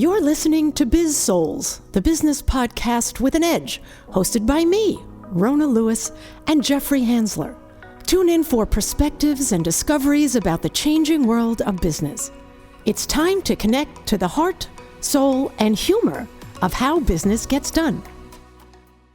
You're listening to Biz-Souls, the business podcast with an edge, hosted by me, Rona Lewis, and Jeffrey Hansler. Tune in for perspectives and discoveries about the changing world of business. It's time to connect to the heart, soul, and humor of how business gets done.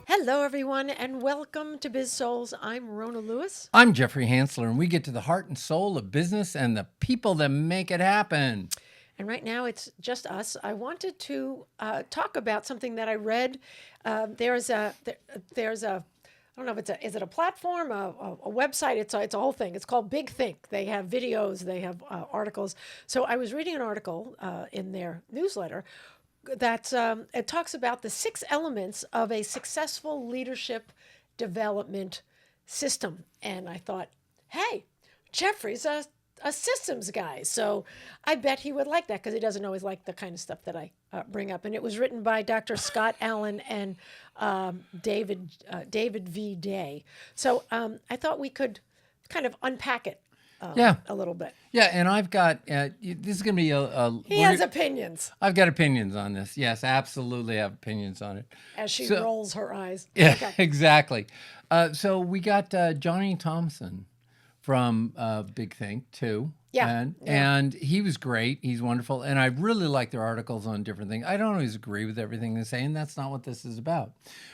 Hello, everyone, and welcome to Biz-Souls. I'm Rona Lewis. I'm Jeffrey Hansler, and we get to the heart and soul of business and the people that make it happen. And right now, it's just us. I wanted to talk about something that I read. There's a I don't know if is it a platform, a website? It's a whole thing. It's called Big Think. They have videos, they have articles. So I was reading an article in their newsletter that it talks about the 6 elements of a successful leadership development system. And I thought, hey, Jeffrey's a systems guy, so I bet he would like that because he doesn't always like the kind of stuff that I bring up. And it was written by Dr. Scott Allen and David V. Day. So I thought we could kind of unpack it a little bit. Yeah, and I've got, this is going to be He has opinions. I've got opinions on this. Yes, absolutely have opinions on it. As she rolls her eyes. Yeah, okay. Exactly. So we got Johnny Thompson from Big Think too. Yeah. And he was great. He's wonderful. And I really like their articles on different things. I don't always agree with everything they say, and that's not what this is about.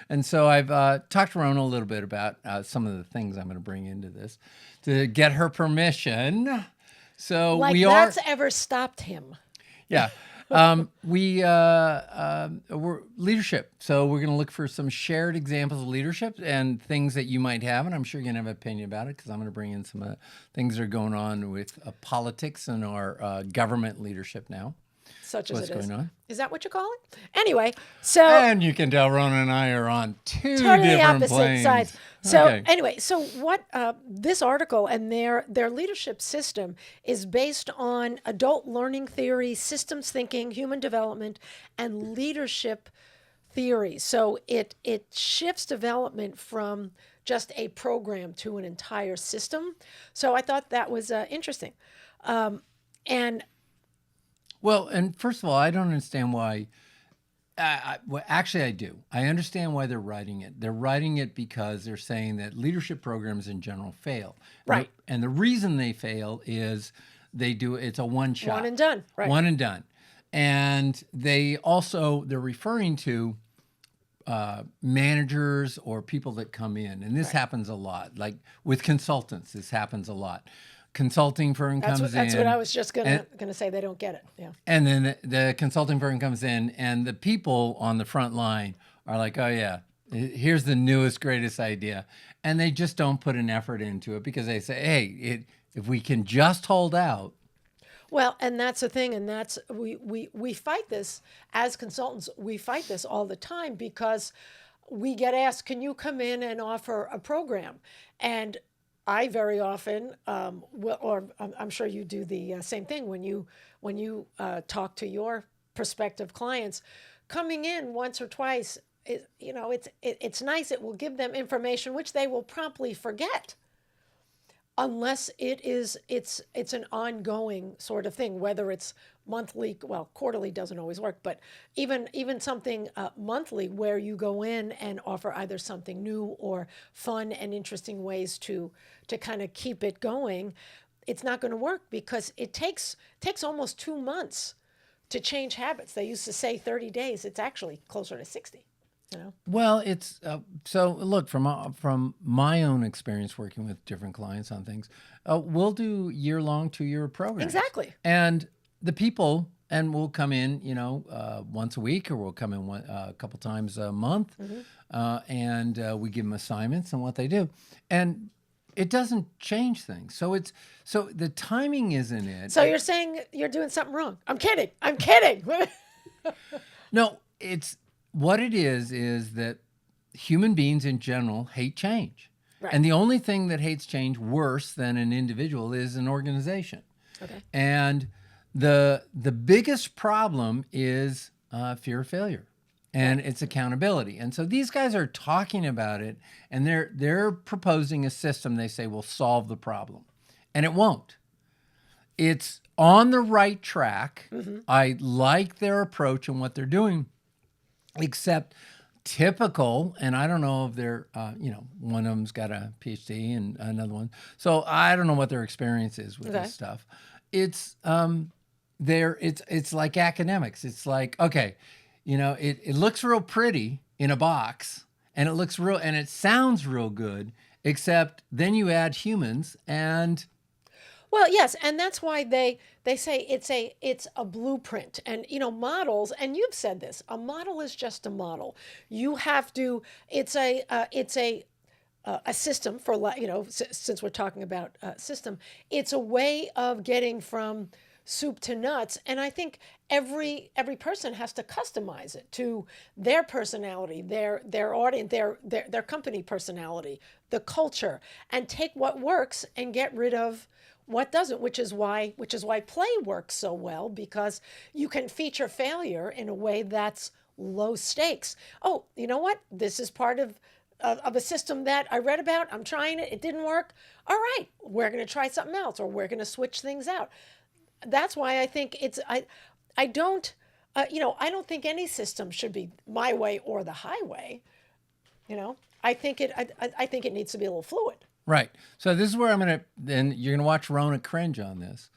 And so I've talked to Rona a little bit about some of the things I'm going to bring into this to get her permission. So that's ever stopped him. Yeah. We're leadership. So we're going to look for some shared examples of leadership and things that you might have. And I'm sure you're going to have an opinion about it because I'm going to bring in some things that are going on with politics and our government leadership now. Such as what's it is. going on. Is that what you call it? Anyway, so... And you can tell Rona and I are on totally different opposite planes. sides. So Okay. anyway, so what this article and their leadership system is based on adult learning theory, systems thinking, human development, and leadership theory. So it shifts development from just a program to an entire system. So I thought that was interesting. Well, and first of all, I don't understand why. Well, actually, I do. I understand why they're writing it. They're writing it because they're saying that leadership programs in general fail. Right. And the reason they fail is it's a one shot. One and done. Right. One and done. And they're referring to managers or people that come in. And this happens a lot. Like with consultants, this happens a lot. Consulting firm comes in. That's what I was just gonna say. They don't get it. Yeah. And then the consulting firm comes in, and the people on the front line are like, "Oh yeah, here's the newest, greatest idea," and they just don't put an effort into it because they say, "Hey, if we can just hold out." Well, and that's the thing, and that's we fight this as consultants. We fight this all the time because we get asked, "Can you come in and offer a program?" And I very often, or I'm sure you do the same thing when you talk to your prospective clients, coming in once or twice. It's nice. It will give them information which they will promptly forget, unless it's an ongoing sort of thing. Whether it's monthly, well, quarterly doesn't always work, but even something monthly where you go in and offer either something new or fun and interesting ways to kind of keep it going, it's not going to work because it takes almost 2 months to change habits. They used to say 30 days. It's actually closer to 60. Well, it's so look from my own experience working with different clients on things. We'll do year-long, 2-year programs. Exactly. And the people, and we'll come in, once a week, or we'll come in a couple times a month, and we give them assignments and what they do, and it doesn't change things. So the timing isn't it. So you're saying you're doing something wrong? I'm kidding. No, it's what it is that human beings in general hate change, right. And the only thing that hates change worse than an individual is an organization. Okay. And the biggest problem is fear of failure, and it's accountability. And so these guys are talking about it, and they're proposing a system they say will solve the problem, and it won't. It's on the right track. I like their approach and what they're doing, except typical, and I don't know if they're, one of them's got a PhD and another one. So I don't know what their experience is with Okay. this stuff. It's it's like academics. It's like, okay, it looks real pretty in a box, and it looks real, and it sounds real good, except then you add humans, and Well, yes, and that's why they say it's a blueprint, and models. And you've said this: a model is just a model. You have to. It's a system for since we're talking about system. It's a way of getting from soup to nuts, and I think every person has to customize it to their personality, their audience, their company personality, the culture, and take what works and get rid of what doesn't, which is why play works so well, because you can feature failure in a way that's low stakes. Oh, you know what? This is part of a system that I read about. I'm trying it. It didn't work. All right, we're going to try something else, or we're going to switch things out. That's why I think I don't I don't think any system should be my way or the highway. I think it needs to be a little fluid. right. So this is where then you're gonna watch Rona cringe on this.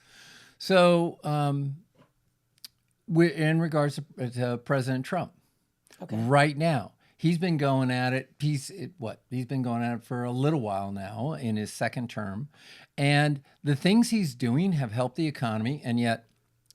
So in regards to President Trump, Okay. right now. He's been going at it. He's been going at it for a little while now in his second term, and the things he's doing have helped the economy, and yet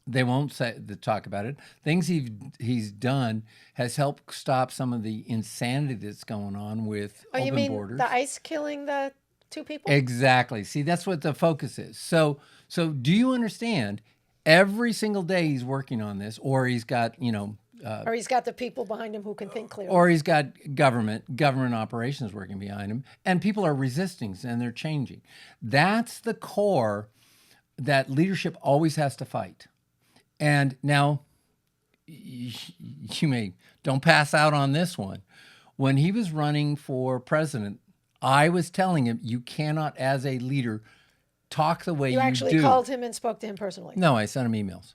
they won't talk about it. Things he's done has helped stop some of the insanity that's going on with Oh, you open mean borders. the ice killing the two people? Exactly. See, that's what the focus is. So do you understand? Every single day he's working on this, or he's got Or he's got the people behind him who can think clearly. or he's got government operations working behind him, and people are resisting and they're changing. That's the core that leadership always has to fight. And now you don't pass out on this one. When he was running for president, I was telling him, you cannot, as a leader, talk the way You you actually do. called him and spoke to him personally, No, I sent him emails.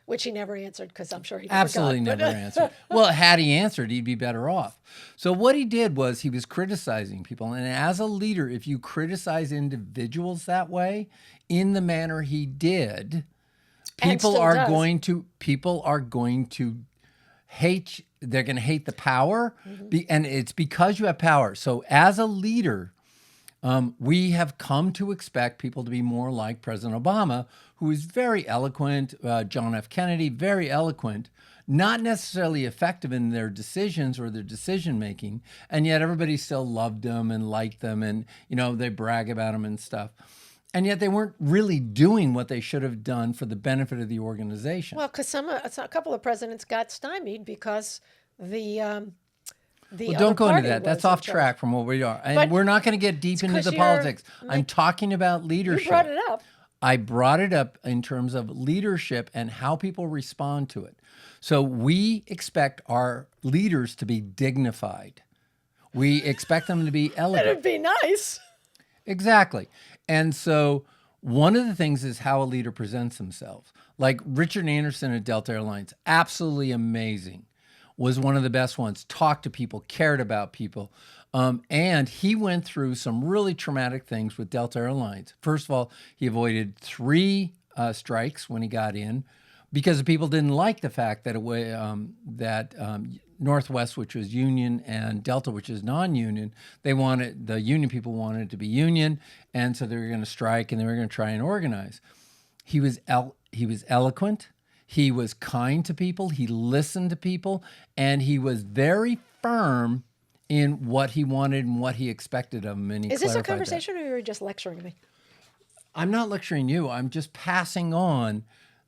which he never answered, because I'm sure he Absolutely forgot. never answered. Well, had he answered, he'd be better off. So what he did was he was criticizing people. And as a leader, if you criticize individuals that way, in the manner he did, people still are does. going to hate. They're going to hate the power, and it's because you have power. So as a leader, we have come to expect people to be more like President Obama, who is very eloquent, John F. Kennedy, very eloquent, not necessarily effective in their decisions or their decision making, and yet everybody still loved them and liked them, and they brag about them and stuff. And yet they weren't really doing what they should have done for the benefit of the organization. Well, because a couple of presidents got stymied because the Well, other don't go into party that. That's was in off charge. track from what we are. And But we're not going to get deep into 'cause the you're politics. I'm like- talking about You leadership. brought it up. I brought it up in terms of leadership and how people respond to it. So we expect our leaders to be dignified. We expect them to be elegant. It'd be nice. Exactly. And so one of the things is how a leader presents themselves. Like Richard Anderson at Delta Airlines, absolutely amazing. Was one of the best ones. Talked to people, cared about people. And he went through some really traumatic things with Delta Airlines. First of all, he avoided 3 strikes when he got in because the people didn't like the fact that Northwest, which was union, and Delta, which is non-union, the union people wanted it to be union, and so they were going to strike and they were going to try and organize. He was eloquent. He was kind to people. He listened to people, and he was very firm in what he wanted and what he expected of them. And he Is this a clarified that. conversation, or you're just lecturing me? I'm not lecturing you. I'm just passing on.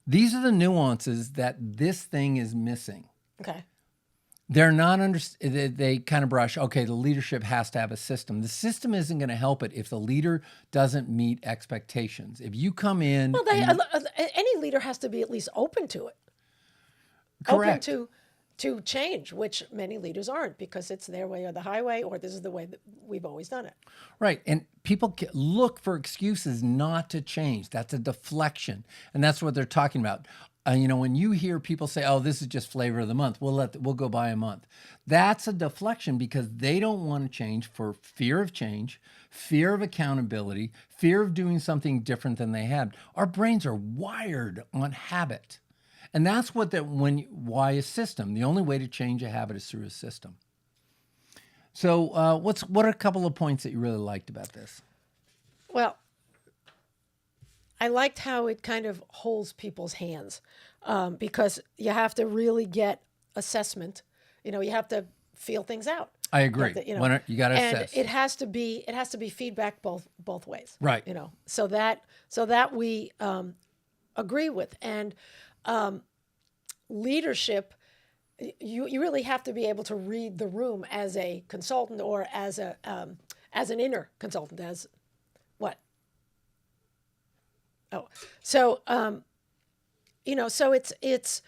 These are the nuances that this thing is missing. Okay. They're not they kind of brush, okay, the leadership has to have a system. The system isn't going to help it if the leader doesn't meet expectations. If you come in... Well, any leader has to be at least open to it. Correct. Open to change, which many leaders aren't because it's their way or the highway, or this is the way that we've always done it. Right. And people look for excuses not to change. That's a deflection. And that's what they're talking about. When you hear people say, "Oh, this is just flavor of the month," we'll go by a month. That's a deflection because they don't want to change for fear of change, fear of accountability, fear of doing something different than they had. Our brains are wired on habit. And that's why a system. The only way to change a habit is through a system. So what are a couple of points that you really liked about this? Well, I liked how it kind of holds people's hands because you have to really get assessment. You have to feel things out. I agree. You got to and assess. it has to be feedback both ways. Right. So that we agree with. And leadership, you really have to be able to read the room as a consultant or as an inner consultant. As what? Oh, so so it's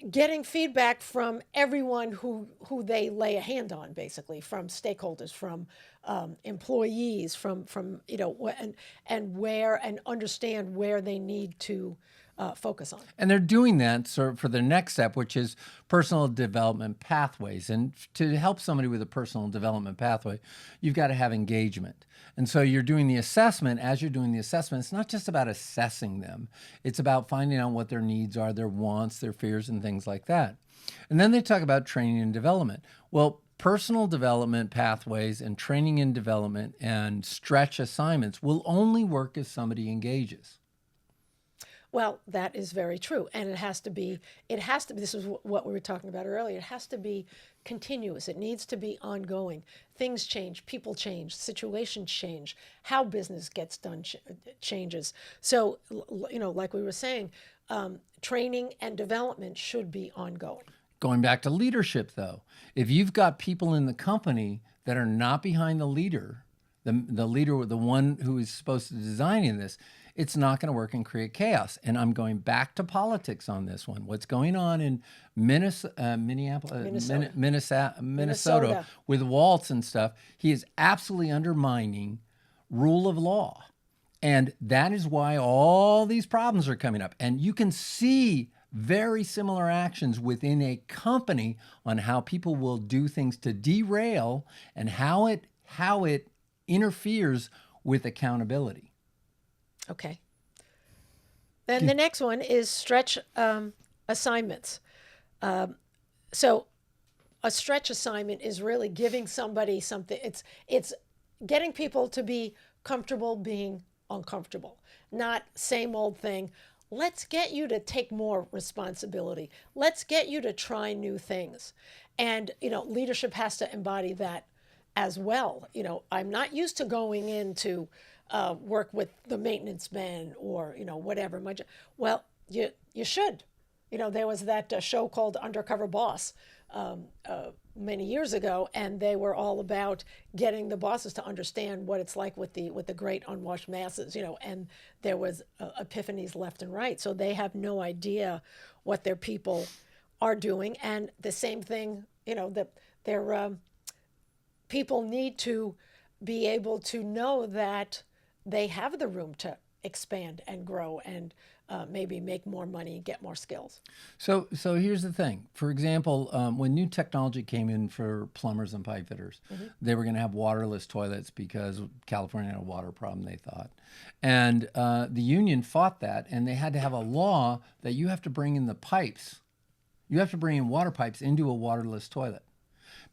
getting feedback from everyone who they lay a hand on, basically, from stakeholders, from employees, from and understand where they need to focus on. And they're doing that for their next step, which is personal development pathways. And to help somebody with a personal development pathway, you've got to have engagement. And so you're doing the assessment. As you're doing the assessment, it's not just about assessing them. It's about finding out what their needs are, their wants, their fears, and things like that. And then they talk about training and development. Well, personal development pathways and training and development and stretch assignments will only work if somebody engages. Well, that is very true. And it has to be, this is what we were talking about earlier. It has to be continuous. It needs to be ongoing. Things change, people change, situations change, how business gets done changes. So, like we were saying, training and development should be ongoing. Going back to leadership, though, if you've got people in the company that are not behind the leader, the leader, the one who is supposed to design this, it's not going to work and create chaos. And I'm going back to politics on this one. What's going on in Minnesota with Waltz and stuff, he is absolutely undermining rule of law. And that is why all these problems are coming up. And you can see very similar actions within a company on how people will do things to derail and how it interferes with accountability. Okay. Then the next one is stretch assignments. So a stretch assignment is really giving somebody something. It's getting people to be comfortable being uncomfortable, not same old thing. Let's get you to take more responsibility. Let's get you to try new things. And, leadership has to embody that as well. I'm not used to going into work with the maintenance man or, whatever. Well, you should. There was that show called Undercover Boss many years ago, and they were all about getting the bosses to understand what it's like with the great unwashed masses, and there was epiphanies left and right. So they have no idea what their people are doing. And the same thing, that their people need to be able to know that they have the room to expand and grow and maybe make more money, get more skills. So here's the thing. For example, when new technology came in for plumbers and pipe fitters, they were going to have waterless toilets because California had a water problem, they thought. And the union fought that, and they had to have a law that you have to bring in the pipes. You have to bring in water pipes into a waterless toilet,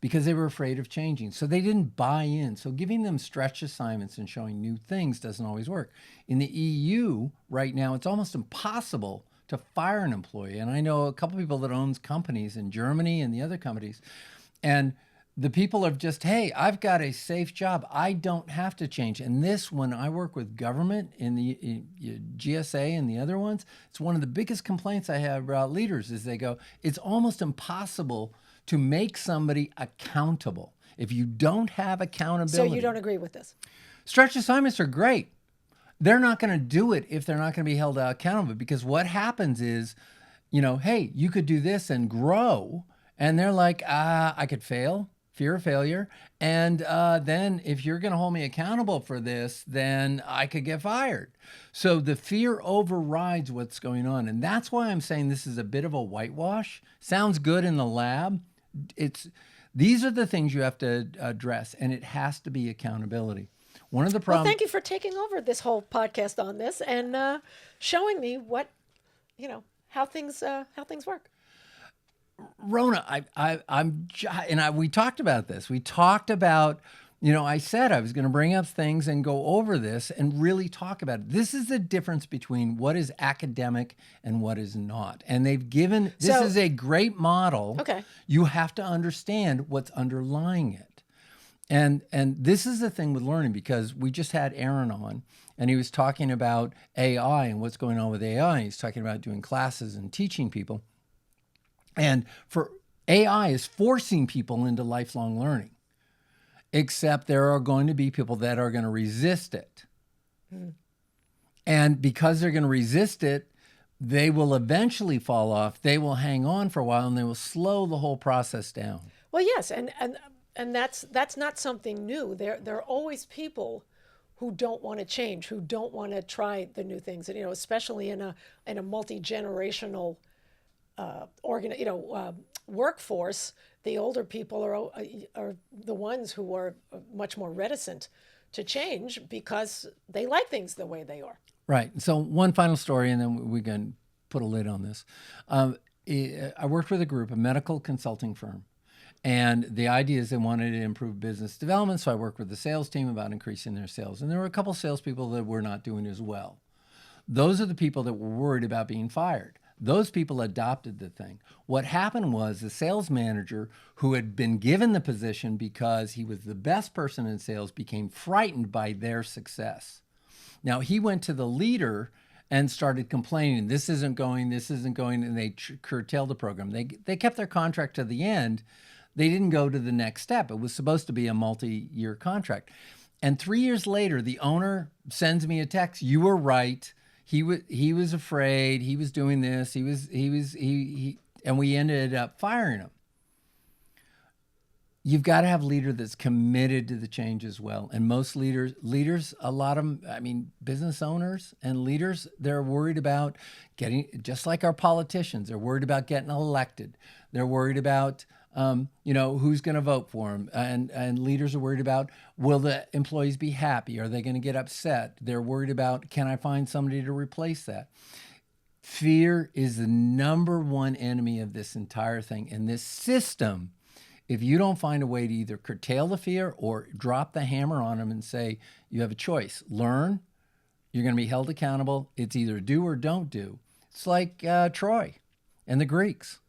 because they were afraid of changing. So they didn't buy in. So giving them stretch assignments and showing new things doesn't always work. In the EU right now, it's almost impossible to fire an employee. And I know a couple people that owns companies in Germany and the other companies. And the people are just, hey, I've got a safe job. I don't have to change. And this, when I work with government in the GSA and the other ones, it's one of the biggest complaints I have about leaders is they go, it's almost impossible to make somebody accountable. If you don't have accountability. So you don't agree with this? Stretch assignments are great. They're not going to do it if they're not going to be held accountable, because what happens is hey, you could do this and grow. And they're like, I could fail, fear of failure. And then if you're going to hold me accountable for this, then I could get fired. So the fear overrides what's going on. And that's why I'm saying this is a bit of a whitewash. Sounds good in the lab. These are the things you have to address, and it has to be accountability. One of the Well, problems. thank you for taking over this whole podcast on this and showing me what, how things work. Rona, we talked about this. We talked about, I said I was going to bring up things and go over this and really talk about it. This is the difference between what is academic and what is not. And this is a great model. Okay. You have to understand what's underlying it. And this is the thing with learning, because we just had Aaron on, and he was talking about AI and what's going on with AI. He's talking about doing classes and teaching people. And for AI is forcing people into lifelong learning, except there are going to be people that are going to resist it. And because they're going to resist it, they will eventually fall off. They will hang on for a while, and they will slow the whole process down. Well, yes, and that's not something new. There are always people who don't want to change, who don't want to try the new things, and especially in a multi-generational workforce. The older people are the ones who are much more reticent to change because they like things the way they are. Right. So one final story, and then we can put a lid on this. I worked with a group, a medical consulting firm. And the idea is they wanted to improve business development. So I worked with the sales team about increasing their sales. And there were a couple salespeople that were not doing as well. Those are the people that were worried about being fired. Those people adopted the thing. What happened was the sales manager, who had been given the position because he was the best person in sales, became frightened by their success. Now, he went to the leader and started complaining, this isn't going, and they curtailed the program. They kept their contract to the end. They didn't go to the next step. It was supposed to be a multi-year contract. And 3 years later, the owner sends me a text. You were right. He was afraid. He was doing this. And we ended up firing him. You've got to have a leader that's committed to the change as well. And most leaders, a lot of them, business owners and leaders, they're worried about getting, just like our politicians, they're worried about getting elected. They're worried about who's going to vote for them. And leaders are worried about, will the employees be happy? Are they going to get upset? They're worried about, can I find somebody to replace that? Fear is the number one enemy of this entire thing. And this system, if you don't find a way to either curtail the fear or drop the hammer on them and say, you have a choice, learn, you're going to be held accountable. It's either do or don't do. It's like Troy and the Greeks.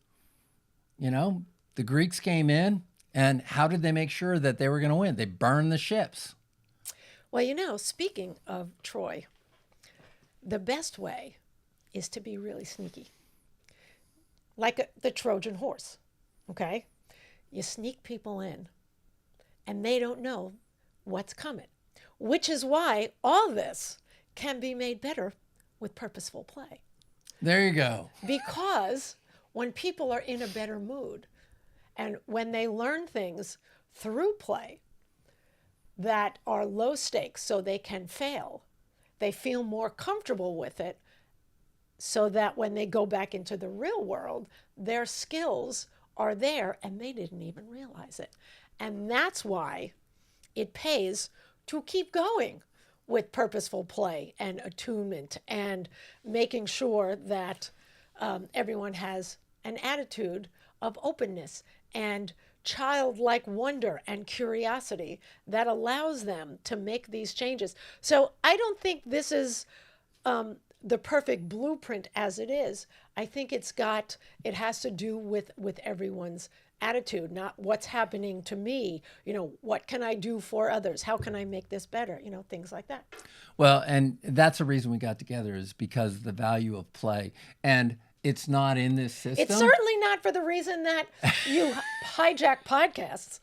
The Greeks came in, and how did they make sure that they were going to win? They burned the ships. Well, speaking of Troy, the best way is to be really sneaky. Like the Trojan horse, okay? You sneak people in, and they don't know what's coming, which is why all this can be made better with purposeful play. There you go. Because when people are in a better mood, and when they learn things through play that are low stakes so they can fail, they feel more comfortable with it so that when they go back into the real world, their skills are there and they didn't even realize it. And that's why it pays to keep going with purposeful play and attunement and making sure that everyone has an attitude of openness and childlike wonder and curiosity that allows them to make these changes. So I don't think this is the perfect blueprint as it is. I think it has to do with everyone's attitude, not what's happening to me. What can I do for others? How can I make this better? Things like that. Well, and that's the reason we got together, is because of the value of play. And it's not in this system. It's certainly not for the reason that you hijack podcasts.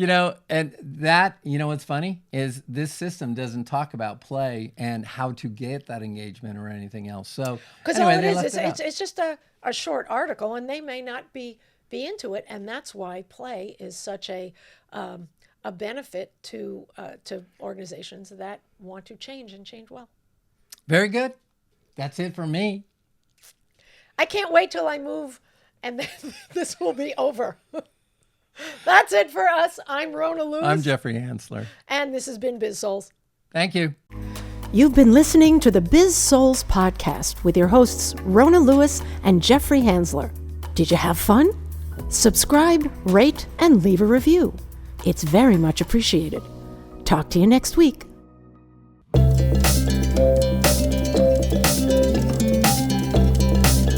And that, what's funny is this system doesn't talk about play and how to get that engagement or anything else. So Because anyway, all it they is, left it out. it's just a short article, and they may not be into it, and that's why play is such a benefit to organizations that want to change and change well. Very good. That's it for me. I can't wait till I move, and then this will be over. That's it for us. I'm Rona Lewis. I'm Jeffrey Hansler. And this has been Biz-Souls. Thank you. You've been listening to the Biz-Souls podcast with your hosts, Rona Lewis and Jeffrey Hansler. Did you have fun? Subscribe, rate, and leave a review. It's very much appreciated. Talk to you next week.